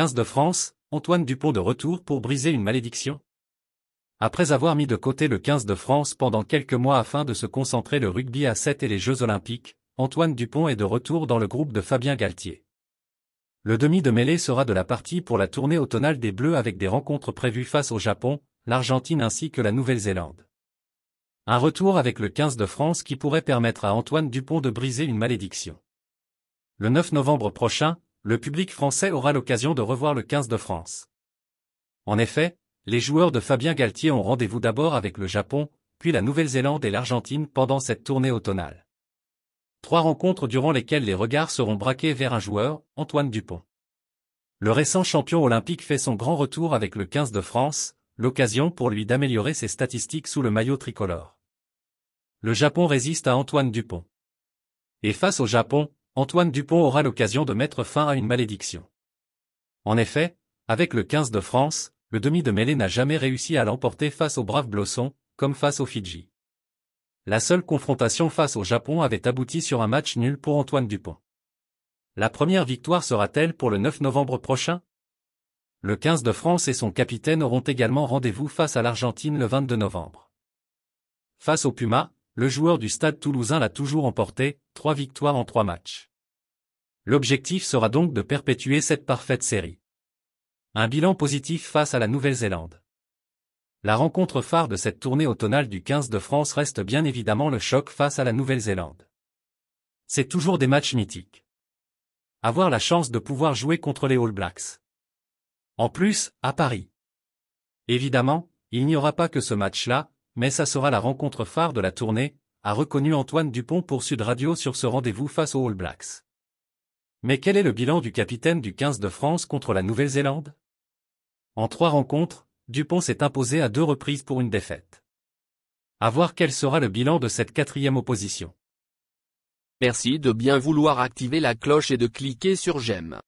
15 de France, Antoine Dupont de retour pour briser une malédiction? Après avoir mis de côté le 15 de France pendant quelques mois afin de se concentrer le rugby à 7 et les Jeux Olympiques, Antoine Dupont est de retour dans le groupe de Fabien Galthié. Le demi de mêlée sera de la partie pour la tournée automnale des Bleus avec des rencontres prévues face au Japon, l'Argentine ainsi que la Nouvelle-Zélande. Un retour avec le 15 de France qui pourrait permettre à Antoine Dupont de briser une malédiction. Le 9 novembre prochain, le public français aura l'occasion de revoir le 15 de France. En effet, les joueurs de Fabien Galthié ont rendez-vous d'abord avec le Japon, puis la Nouvelle-Zélande et l'Argentine pendant cette tournée automnale. 3 rencontres durant lesquelles les regards seront braqués vers un joueur, Antoine Dupont. Le récent champion olympique fait son grand retour avec le 15 de France, l'occasion pour lui d'améliorer ses statistiques sous le maillot tricolore. Le Japon résiste à Antoine Dupont. Et face au Japon, Antoine Dupont aura l'occasion de mettre fin à une malédiction. En effet, avec le 15 de France, le demi de mêlée n'a jamais réussi à l'emporter face aux braves Blossons, comme face aux Fidji. La seule confrontation face au Japon avait abouti sur un match nul pour Antoine Dupont. La première victoire sera-t-elle pour le 9 novembre prochain? Le 15 de France et son capitaine auront également rendez-vous face à l'Argentine le 22 novembre. Face au Puma, le joueur du Stade Toulousain l'a toujours emporté, 3 victoires en 3 matchs. L'objectif sera donc de perpétuer cette parfaite série. Un bilan positif face à la Nouvelle-Zélande. La rencontre phare de cette tournée automnale du 15 de France reste bien évidemment le choc face à la Nouvelle-Zélande. C'est toujours des matchs mythiques. Avoir la chance de pouvoir jouer contre les All Blacks. En plus, à Paris. Évidemment, il n'y aura pas que ce match-là, mais ça sera la rencontre phare de la tournée, a reconnu Antoine Dupont pour Sud Radio sur ce rendez-vous face aux All Blacks. Mais quel est le bilan du capitaine du 15 de France contre la Nouvelle-Zélande? En 3 rencontres, Dupont s'est imposé à 2 reprises pour une défaite. À voir quel sera le bilan de cette 4e opposition. Merci de bien vouloir activer la cloche et de cliquer sur j'aime.